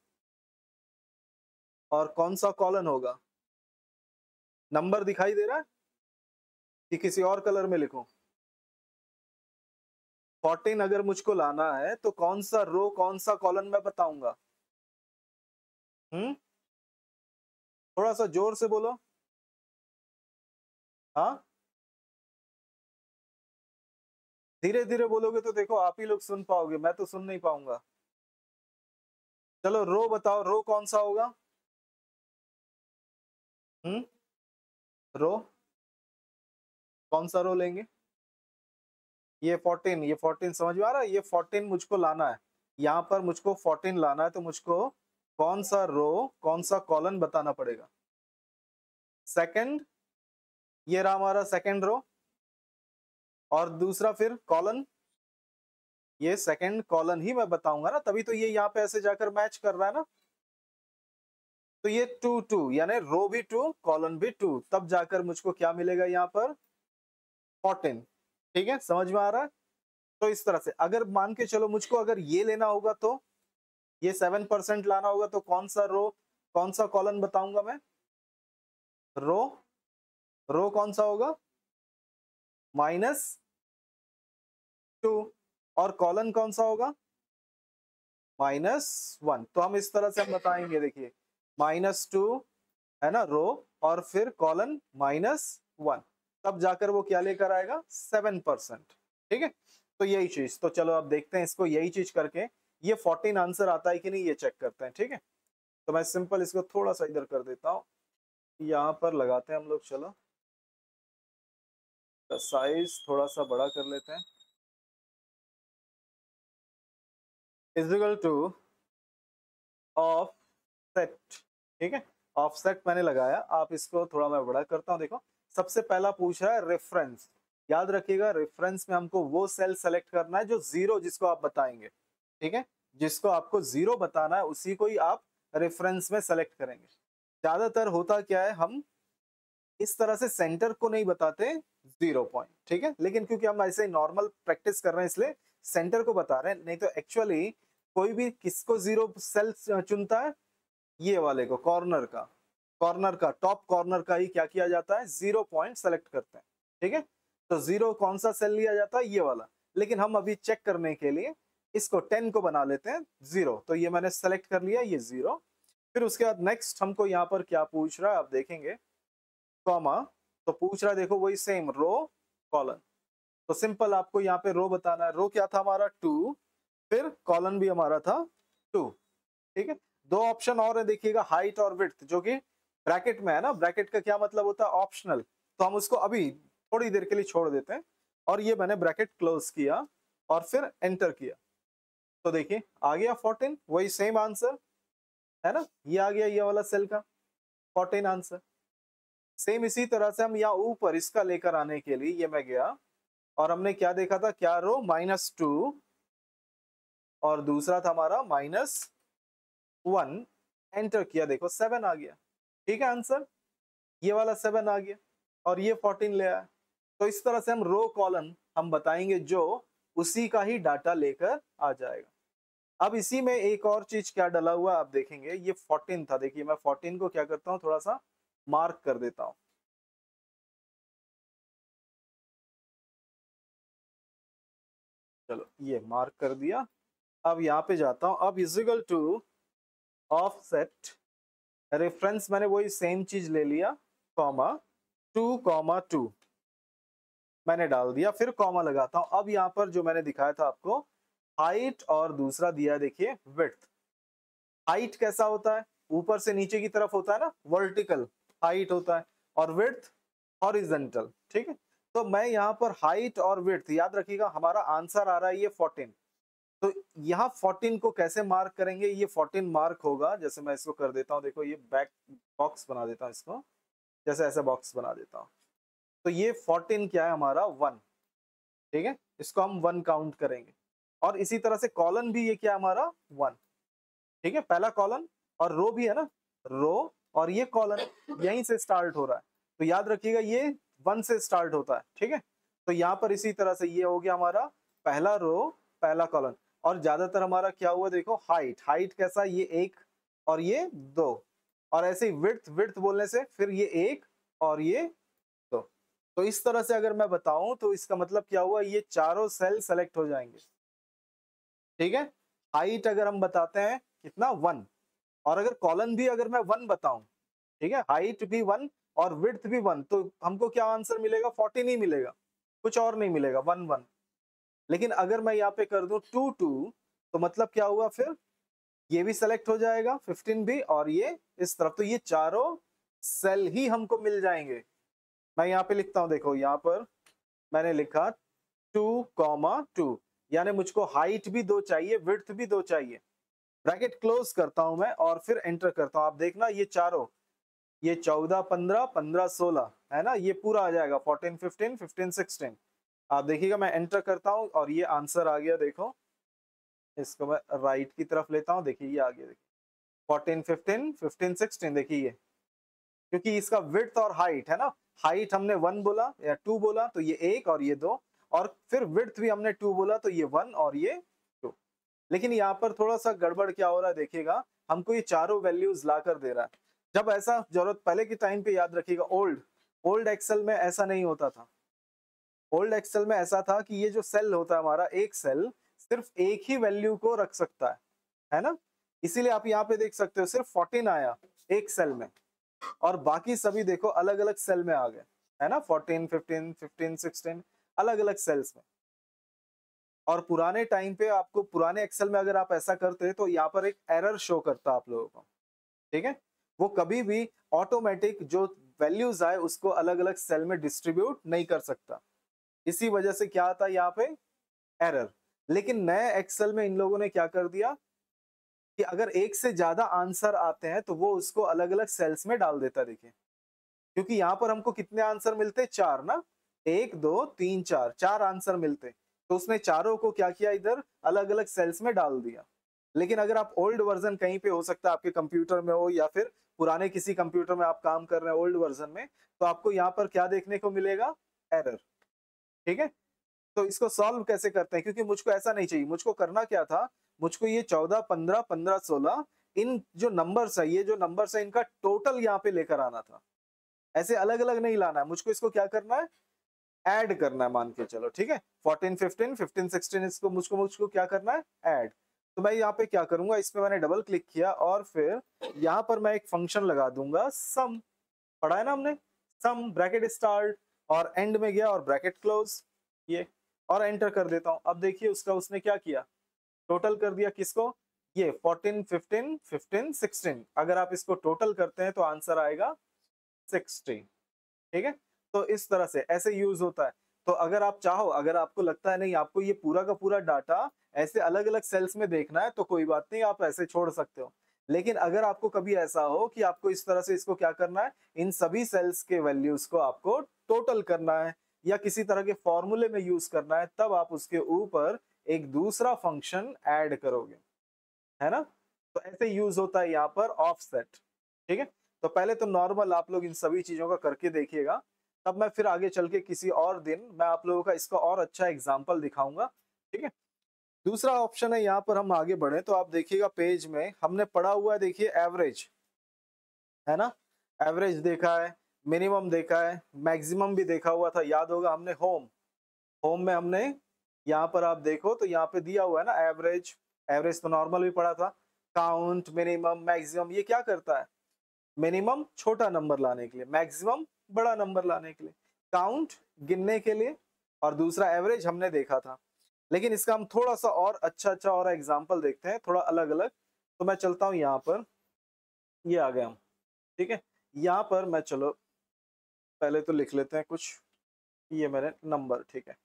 और कौन सा कॉलन होगा? नंबर दिखाई दे रहा है कि किसी और कलर में लिखूं? 14 अगर मुझको लाना है तो कौन सा रो कौन सा कॉलन मैं बताऊंगा? थोड़ा सा जोर से बोलो। हाँ, धीरे धीरे बोलोगे तो देखो आप ही लोग सुन पाओगे, मैं तो सुन नहीं पाऊंगा। चलो रो बताओ, रो कौन सा होगा? हम्म, रो कौन सा रो लेंगे? ये 14, ये 14 समझ में आ रहा है? ये 14 मुझको लाना है, यहाँ पर मुझको 14 लाना है, तो मुझको कौन सा रो कौन सा कॉलन बताना पड़ेगा? सेकंड, ये रहा हमारा सेकंड रो, और दूसरा फिर कॉलन, ये सेकंड कॉलन ही मैं बताऊंगा ना, तभी तो ये यहाँ पे ऐसे जाकर मैच कर रहा है ना। तो ये 2 2 यानी रो भी 2 कॉलन भी 2, तब जाकर मुझको क्या मिलेगा यहाँ पर 14। ठीक है, समझ में आ रहा है। तो इस तरह से अगर मान के चलो मुझको अगर ये लेना होगा तो ये 7% लाना होगा, तो कौन सा रो कौन सा कॉलन बताऊंगा मैं। रो रो कौन सा होगा -2, और कॉलन कौन सा होगा -1। तो हम इस तरह से हम बताएंगे, देखिए -2 है ना रो, और फिर कॉलन -1, तब जाकर वो क्या लेकर आएगा 7%। ठीक है, तो यही चीज, तो चलो अब देखते हैं इसको, यही चीज करके ये 14 आंसर आता है कि नहीं ये चेक करते हैं। ठीक है, तो मैं सिंपल इसको थोड़ा सा इधर कर देता हूँ, यहाँ पर लगाते हैं हम लोग। चलो साइज थोड़ा सा बड़ा कर लेते हैं, इजिकल टू ऑफसेट। ठीक है, ऑफसेट मैंने लगाया, आप इसको थोड़ा मैं बड़ा करता हूँ। देखो सबसे पहला पूछ रहा है रेफरेंस, याद रखिएगा रेफरेंस में हमको वो सेल सेलेक्ट करना है जो जीरो जिसको आप बताएंगे। ठीक है, जिसको आपको जीरो बताना है उसी को ही आप रेफरेंस में सेलेक्ट करेंगे। ज्यादातर होता क्या है, हम इस तरह से सेंटर को नहीं बताते 0 पॉइंट। ठीक है, लेकिन क्योंकि हम ऐसे नॉर्मल प्रैक्टिस कर रहे हैं इसलिए सेंटर को बता रहे हैं, नहीं तो एक्चुअली कोई भी किसको जीरो सेल चुनता है, ये वाले को, कॉर्नर का टॉप कॉर्नर का ही क्या किया जाता है 0 पॉइंट सेलेक्ट करते हैं। ठीक है, तो जीरो कौन सा सेल लिया जाता है, ये वाला। लेकिन हम अभी चेक करने के लिए इसको 10 को बना लेते हैं 0, तो ये मैंने सेलेक्ट कर लिया ये 0। फिर उसके बाद नेक्स्ट हमको यहाँ पर क्या पूछ रहा है आप देखेंगे, कॉमा, तो पूछ रहा है देखो वही सेम रो कॉलन। तो सिंपल आपको यहाँ पे रो बताना है, रो क्या था हमारा 2, फिर कॉलन भी हमारा था 2। ठीक है, दो ऑप्शन और है देखिएगा, हाइट और विड्थ, जो कि ब्रैकेट में है ना। ब्रैकेट का क्या मतलब होता है, ऑप्शनल, तो हम उसको अभी थोड़ी देर के लिए छोड़ देते हैं। और ये मैंने ब्रैकेट क्लोज किया और फिर एंटर किया, तो देखिए आ गया 14, वही सेम आंसर है ना, ये आ गया ये वाला सेल का 14 आंसर। सेम इसी तरह से हम यहाँ ऊपर इसका लेकर आने के लिए ये मैं गया और हमने क्या देखा था, क्या रो -2 और दूसरा था हमारा -1, एंटर किया, देखो 7 आ गया। ठीक है आंसर, ये वाला 7 आ गया और ये 14 ले आया। तो इस तरह से हम रो कॉलन हम बताएंगे जो उसी का ही डाटा लेकर आ जाएगा। अब इसी में एक और चीज क्या डला हुआ आप देखेंगे, ये 14 था, देखिए मैं 14 को क्या करता हूँ थोड़ा सा मार्क कर देता हूँ। चलो ये मार्क कर दिया। अब यहाँ पे जाता हूँ, अब इजिकल टू ऑफसेट रेफरेंस, मैंने वही सेम चीज ले लिया, कॉमा 2, 2 मैंने डाल दिया, फिर कॉमा लगाता हूं। अब यहाँ पर जो मैंने दिखाया था आपको हाइट और दूसरा दिया है देखिए विड्थ। हाइट कैसा होता है, ऊपर से नीचे की तरफ होता है ना, वर्टिकल हाइट होता है, और विड्थ हॉरिजॉन्टल। ठीक है, तो मैं यहाँ पर हाइट और विड्थ, याद रखिएगा हमारा आंसर आ रहा है ये 14, तो यहाँ 14 को कैसे मार्क करेंगे, ये 14 मार्क होगा, जैसे मैं इसको कर देता हूँ, देखो ये बैक बॉक्स बना देता हूँ इसको, जैसे ऐसे बॉक्स बना देता हूँ। तो ये 14 क्या है हमारा 1। ठीक है, इसको हम 1 काउंट करेंगे। और इसी तरह से कॉलन भी ये क्या हमारा 1। ठीक है, पहला कॉलन, और रो भी है ना, रो और ये कॉलन यहीं से स्टार्ट हो रहा है, तो याद रखिएगा ये 1 से स्टार्ट होता है। ठीक है, तो यहाँ पर इसी तरह से ये हो गया हमारा पहला रो पहला कॉलन। और ज्यादातर हमारा क्या हुआ देखो, हाइट, हाइट कैसा, ये 1 और ये 2, और ऐसे ही विड्थ, विड्थ बोलने से फिर ये 1 और ये 2। तो इस तरह से अगर मैं बताऊं तो इसका मतलब क्या हुआ, ये चारों सेल सेलेक्ट हो जाएंगे। ठीक है, हाइट अगर हम बताते हैं कितना 1, और अगर कॉलन भी अगर मैं 1 बताऊं, ठीक है, हाइट भी 1 और विड्थ भी 1, तो हमको क्या आंसर मिलेगा 14 ही मिलेगा, कुछ और नहीं मिलेगा, 1 1। लेकिन अगर मैं यहाँ पे कर दूं 2 2, तो मतलब क्या हुआ, फिर ये भी सेलेक्ट हो जाएगा 15 भी, और ये इस तरफ, तो ये चारों सेल ही हमको मिल जाएंगे। मैं यहाँ पे लिखता हूँ, देखो यहाँ पर मैंने लिखा 2, 2, यानी मुझको हाइट भी 2 चाहिए, विड्थ भी 2 चाहिए। ब्रैकेट क्लोज करता हूं मैं और फिर एंटर करता हूं, आप देखना ये चारों, ये 14 15 15 16 है ना, ये पूरा आ जाएगा 14 15 15 16। आप देखिएगा मैं एंटर करता हूं और ये आंसर आ गया, देखो इसको मैं राइट की तरफ लेता हूँ, देखिए ये आगे देखिए 14 15 15 16 देखिए ये, क्योंकि इसका विड्थ और हाइट है ना, हाइट हमने 1 बोला या 2 बोला तो ये 1 और ये 2, और फिर विड्थ भी हमने 2 बोला तो ये 1 और ये 2। लेकिन यहाँ पर थोड़ा सा गड़बड़ क्या हो रहा है देखिएगा, हमको ये चारों वैल्यूज ला कर दे रहा है। जब ऐसा जरूरत पहले के टाइम पे याद रखिएगा, ओल्ड ओल्ड एक्सेल में ऐसा नहीं होता था। ओल्ड एक्सेल में ऐसा था कि ये जो सेल होता है हमारा, एक सेल सिर्फ एक ही वैल्यू को रख सकता है ना। इसीलिए आप यहाँ पे देख सकते हो सिर्फ 14 आया एक सेल में, और बाकी सभी देखो अलग अलग सेल में आ गए, है ना, 14 15 15 16 अलग अलग सेल्स में। और पुराने टाइम पे आपको, पुराने एक्सेल में अगर आप ऐसा करते तो यहाँ पर एक एरर शो करता आप लोगों को, ठीक है। वो कभी भी ऑटोमेटिक जो वैल्यूज आए उसको अलग अलग सेल में डिस्ट्रीब्यूट नहीं कर सकता, इसी वजह से क्या आता है यहाँ पे, एरर। लेकिन नए एक्सेल में इन लोगों ने क्या कर दिया कि अगर एक से ज्यादा आंसर आते हैं तो वो उसको अलग अलग सेल्स में डाल देता है। देखिए, क्योंकि यहाँ पर हमको कितने आंसर मिलते, चार ना, 1 2 3 4, चार आंसर मिलते, तो उसने चारों को क्या किया, इधर अलग अलग सेल्स में डाल दिया। लेकिन अगर आप ओल्ड वर्जन, कहीं पे हो सकता है आपके कंप्यूटर में हो या फिर पुराने किसी कंप्यूटर में आप काम कर रहे हैं ओल्ड वर्जन में, तो आपको यहाँ पर क्या देखने को मिलेगा, एरर, ठीक है। तो इसको सॉल्व कैसे करते हैं, क्योंकि मुझको ऐसा नहीं चाहिए, मुझको करना क्या था, मुझको ये 14 15 15 16 इन जो नंबर्स है, ये जो नंबर्स है इनका टोटल यहाँ पे लेकर आना था, ऐसे अलग अलग नहीं लाना है मुझको, इसको क्या करना है, ऐड करना है, मान के चलो, ठीक है। 14 15 15 16 इसको मुझको मुझको क्या करना है, ऐड। तो मैं यहाँ पे क्या करूंगा, इस पे मैंने डबल क्लिक किया और फिर यहाँ पर मैं एक फंक्शन लगा दूंगा, सम, पढ़ा है ना हमने, सम ब्रैकेट स्टार्ट और एंड में गया और ब्रैकेट क्लोज, ये, और एंटर कर देता हूं। अब देखिए उसका उसने क्या किया, टोटल कर दिया, किसको, ये 14 15 15 16, अगर आप इसको टोटल करते हैं तो आंसर आएगा 60, ठीक है। तो इस तरह से ऐसे यूज होता है। तो अगर आप चाहो, अगर आपको लगता है नहीं आपको ये पूरा का पूरा डाटा ऐसे अलग अलग सेल्स में देखना है तो कोई बात नहीं, आप ऐसे छोड़ सकते हो। लेकिन अगर आपको कभी ऐसा हो कि आपको इस तरह से इसको क्या करना है, इन सभी सेल्स के वैल्यूज को आपको टोटल करना है या किसी तरह के फॉर्मूले में यूज करना है, तब आप उसके ऊपर एक दूसरा फंक्शन ऐड करोगे, है ना। तो ऐसे यूज होता है यहाँ पर ऑफसेट, ठीक है। तो पहले तो नॉर्मल आप लोग इन सभी चीजों का करके देखिएगा, तब मैं फिर आगे चल के किसी और दिन मैं आप लोगों का इसका और अच्छा एग्जाम्पल दिखाऊंगा, ठीक है। दूसरा ऑप्शन है, यहाँ पर हम आगे बढ़े तो आप देखिएगा पेज में हमने पढ़ा हुआ है, देखिए एवरेज, है ना, एवरेज देखा है, मिनिमम देखा है, मैक्सिमम भी देखा हुआ था, याद होगा हमने होम, होम में हमने यहाँ पर आप देखो तो यहाँ पे दिया हुआ है ना एवरेज, एवरेज तो नॉर्मल भी पढ़ा था, काउंट मिनिमम मैक्सिमम, ये क्या करता है, मिनिमम छोटा नंबर लाने के लिए, मैक्सिमम बड़ा नंबर लाने के लिए, काउंट गिनने के लिए, और दूसरा एवरेज हमने देखा था। लेकिन इसका हम थोड़ा सा और अच्छा अच्छा और एग्जांपल देखते हैं, थोड़ा अलग अलग। तो मैं चलता हूँ यहाँ पर, ये आ गए हम, ठीक है। यहाँ पर मैं, चलो पहले तो लिख लेते हैं कुछ, ये मेरे नंबर, ठीक है।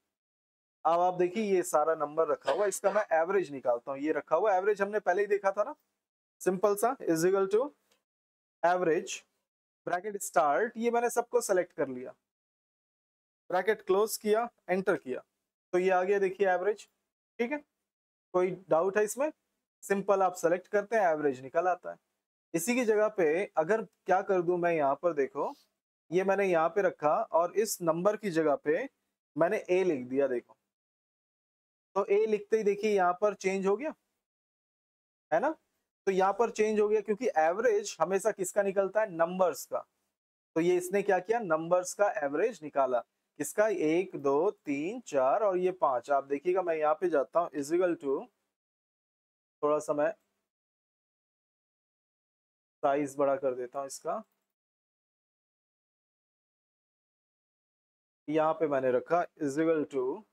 अब आप देखिए ये सारा नंबर रखा हुआ, इसका मैं एवरेज निकालता हूँ, ये रखा हुआ एवरेज हमने पहले ही देखा था ना, सिंपल सा, is equal to average bracket start, ये मैंने सबको सेलेक्ट कर लिया, ब्रैकेट क्लोज किया, एंटर किया, तो ये आ गया देखिए एवरेज, ठीक है। कोई डाउट है इसमें, सिंपल आप सेलेक्ट करते हैं एवरेज निकल आता है। इसी की जगह पे अगर क्या कर दूं मैं, यहाँ पर देखो ये मैंने यहाँ पे रखा और इस नंबर की जगह पे मैंने ए लिख दिया, देखो तो ए लिखते ही देखिए यहाँ पर चेंज हो गया, है ना। तो यहाँ पर चेंज हो गया क्योंकि एवरेज हमेशा किसका निकलता है, नंबर्स का। तो ये इसने क्या किया, नंबर्स का एवरेज निकाला, किसका, 1 2 3 4 और ये 5। आप देखिएगा मैं यहाँ पे जाता हूँ, इजिकल टू, थोड़ा सा मैं साइज बड़ा कर देता हूँ इसका, यहाँ पे मैंने रखा इजिकल टू,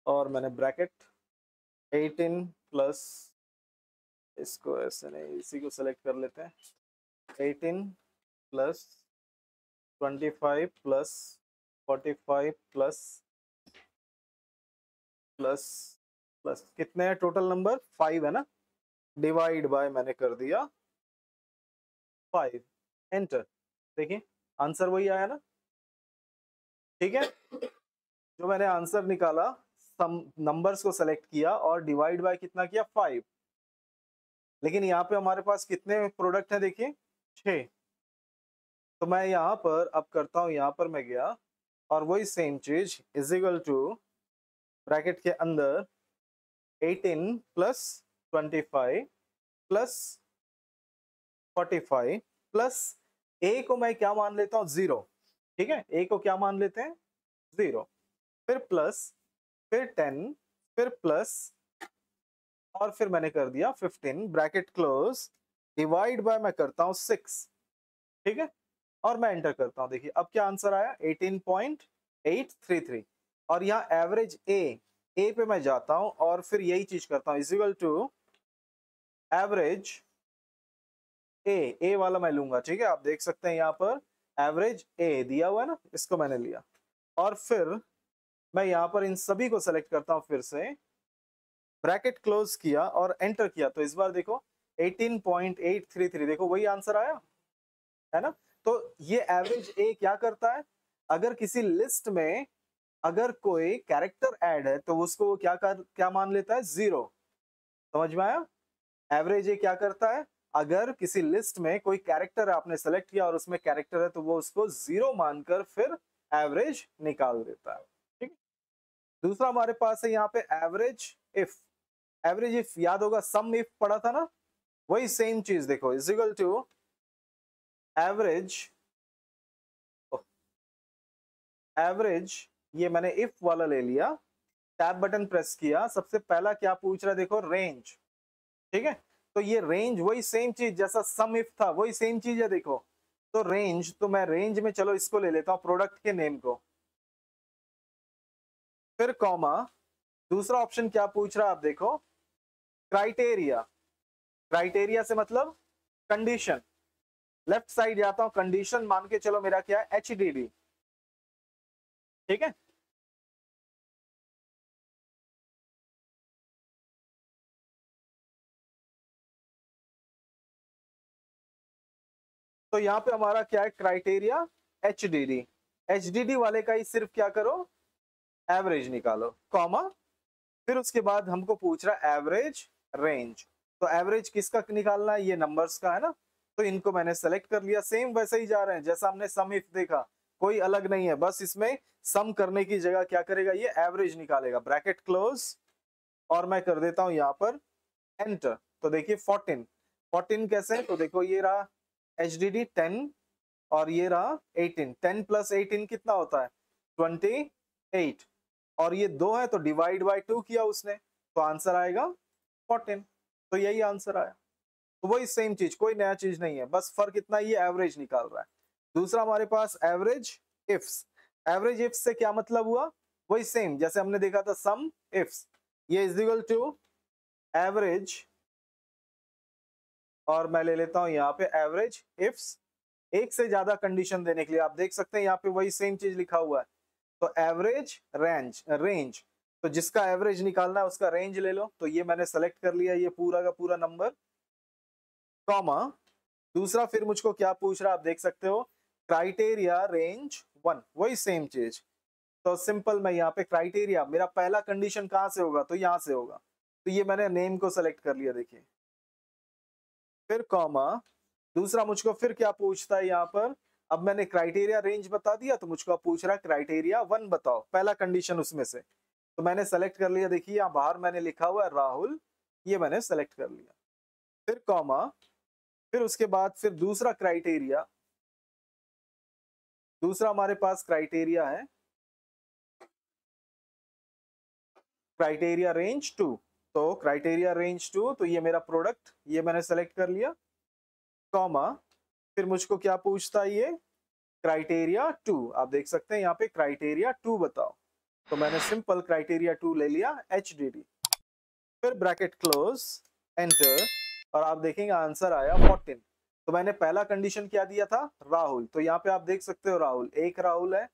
और मैंने ब्रैकेट 18 प्लस, इसको ऐसे नहीं, इसी को सेलेक्ट कर लेते हैं, 18 plus 25 plus 45 plus plus plus, कितने हैं टोटल नंबर, 5 है ना, डिवाइड बाय मैंने कर दिया 5, एंटर। देखिए आंसर वही आया ना, ठीक है। जो मैंने आंसर निकाला सम नंबर्स को सेलेक्ट किया और डिवाइड बाय कितना किया 5। लेकिन यहाँ पे हमारे पास कितने प्रोडक्ट है देखिए 6। तो मैं यहाँ पर अब करता हूँ, यहाँ पर मैं गया और वही सेम चीज इज इक्वल टू ब्रैकेट के अंदर 18 प्लस 25 प्लस 45 प्लस ए को मैं क्या मान लेता हूँ 0। ठीक है, ए को क्या मान लेते हैं 0, फिर प्लस, फिर 10, फिर प्लस और फिर मैंने कर दिया 15 ब्रैकेट क्लोज, डिवाइड बाय मैं करता हूँ 6। ठीक है, और मैं एंटर करता हूँ। देखिए अब क्या आंसर आया 18.833। और यहाँ एवरेज ए पे मैं जाता हूँ और फिर यही चीज करता हूँ, इज इक्वल टू एवरेज ए वाला मैं लूंगा। ठीक है, आप देख सकते हैं यहाँ पर एवरेज ए दिया हुआ है ना, इसको मैंने लिया और फिर मैं यहाँ पर इन सभी को सेलेक्ट करता हूँ, फिर से ब्रैकेट क्लोज किया और एंटर किया। तो इस बार देखो 18.833, देखो वही आंसर आया है ना। तो ये एवरेज ए क्या करता है, अगर किसी लिस्ट में अगर कोई कैरेक्टर ऐड है तो उसको वो क्या मान लेता है 0। समझ में आया? एवरेज ए क्या करता है, अगर किसी लिस्ट में कोई कैरेक्टर आपने सेलेक्ट किया और उसमें कैरेक्टर है तो वो उसको 0 मानकर फिर एवरेज निकाल देता है। ठीक है, दूसरा हमारे पास है यहाँ पे एवरेज इफ। एवरेज इफ याद होगा, सम इफ पढ़ा था ना, वही सेम चीज देखो, इज इक्वल टू एवरेज ये मैंने इफ वाला ले लिया, टैब बटन प्रेस किया, सबसे पहला क्या पूछ रहा है देखो रेंज। ठीक है, तो ये रेंज वही सेम चीज जैसा सम इफ था, वही सेम चीज है देखो। तो रेंज, तो मैं रेंज में चलो इसको ले लेता हूं प्रोडक्ट के नेम को, फिर कॉमा, दूसरा ऑप्शन क्या पूछ रहा है आप देखो क्राइटेरिया। क्राइटेरिया से मतलब कंडीशन, लेफ्ट साइड जाता हूं, कंडीशन मान के चलो मेरा क्या है HDD। ठीक है, तो यहाँ पे हमारा क्या है क्राइटेरिया HDD। HDD वाले का ही सिर्फ क्या करो एवरेज निकालो, कॉमा, फिर उसके बाद हमको पूछ रहा है एवरेज रेंज। तो एवरेज किसका निकालना है, ये नंबर्स का है ना, तो इनको मैंने सेलेक्ट कर लिया। सेम वैसे ही जा रहे हैं जैसा हमने सम इफ देखा, कोई अलग नहीं है, बस इसमें सम करने की जगह क्या करेगा ये एवरेज निकालेगा। ब्रैकेट क्लोज और मैं कर देता हूं यहाँ पर एंटर। तो देखिए 14 कैसे है, तो देखो ये रहा HDD 10 और ये रहा 18। 10 प्लस 18 कितना होता है 28, और ये 2 है तो डिवाइड बाय 2 किया उसने, तो आंसर आएगा 14। तो यही आंसर आया। तो वही सेम चीज, कोई नया चीज नहीं है, बस फर्क इतना ही एवरेज निकाल रहा है। दूसरा हमारे पास एवरेज इफ्स। एवरेज इफ्स से क्या मतलब हुआ, वही सेम जैसे हमने देखा था सम इफ्स, ये इज इक्वल टू एवरेज, और मैं ले लेता हूं यहाँ पे एवरेज इफ्स। एक से ज्यादा कंडीशन देने के लिए आप देख सकते हैं यहाँ पे वही सेम चीज लिखा हुआ है। तो एवरेज रेंज, तो जिसका एवरेज निकालना है उसका रेंज ले लो। तो ये मैंने सेलेक्ट कर लिया, ये पूरा का पूरा नंबर, कॉमा, दूसरा फिर मुझको क्या पूछ रहा है आप देख सकते हो क्राइटेरिया रेंज 1, वही सेम चीज। तो सिंपल मैं यहाँ पे क्राइटेरिया, मेरा पहला कंडीशन कहाँ से होगा तो यहाँ से होगा, तो ये मैंने नेम को सेलेक्ट कर लिया देखिए, फिर कॉमा, दूसरा मुझको फिर क्या पूछता है यहाँ पर, अब मैंने क्राइटेरिया रेंज बता दिया तो मुझको पूछ रहा है क्राइटेरिया 1 बताओ, पहला कंडीशन उसमें से। तो मैंने सेलेक्ट कर लिया, देखिए यहाँ बाहर मैंने लिखा हुआ है राहुल, ये मैंने सेलेक्ट कर लिया, फिर कॉमा, फिर उसके बाद फिर दूसरा क्राइटेरिया, दूसरा हमारे पास क्राइटेरिया है क्राइटेरिया रेंज 2। तो क्राइटेरिया रेंज 2, तो ये मेरा प्रोडक्ट, ये मैंने सेलेक्ट कर लिया, कॉमा, फिर मुझको क्या पूछता है ये क्राइटेरिया 2, आप देख सकते हैं यहाँ पे क्राइटेरिया 2 बताओ। तो मैंने सिंपल क्राइटेरिया 2 ले लिया HDD, फिर ब्रैकेट क्लोज एंटर, और आप देखेंगे आंसर आया 14। तो मैंने पहला कंडीशन क्या दिया था राहुल, तो यहाँ पे आप देख सकते हो राहुल, एक राहुल है,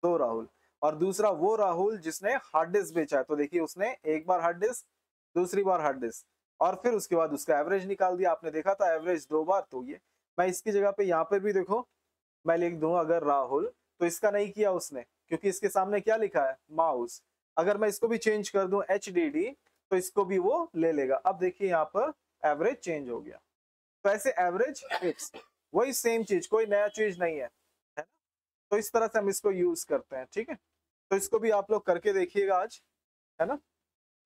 दो राहुल, और दूसरा वो राहुल जिसने हार्ड डिस्क बेचा है। तो देखिए उसने एक बार हार्ड डिस्क, दूसरी बार हार्ड डिस्क, और फिर उसके बाद उसका एवरेज निकाल दिया। आपने देखा था एवरेज 2 बार, तो ये मैं इसकी जगह पे यहाँ पे भी देखो मैं लिख दूं अगर राहुल, तो इसका नहीं किया उसने क्योंकि इसके सामने क्या लिखा है माउस, अगर मैं इसको भी चेंज कर दूं HDD तो इसको भी वो ले लेगा। अब देखिए यहाँ पर एवरेज चेंज हो गया। तो ऐसे एवरेज फिक्स, वही सेम चीज, कोई नया चीज नहीं है ना। तो इस तरह से हम इसको यूज करते हैं, ठीक है। तो इसको भी आप लोग करके देखिएगा आज, है ना।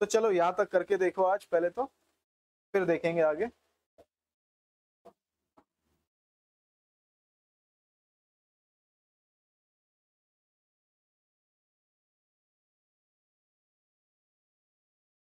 तो चलो यहाँ तक करके देखो आज पहले तो, फिर देखेंगे आगे।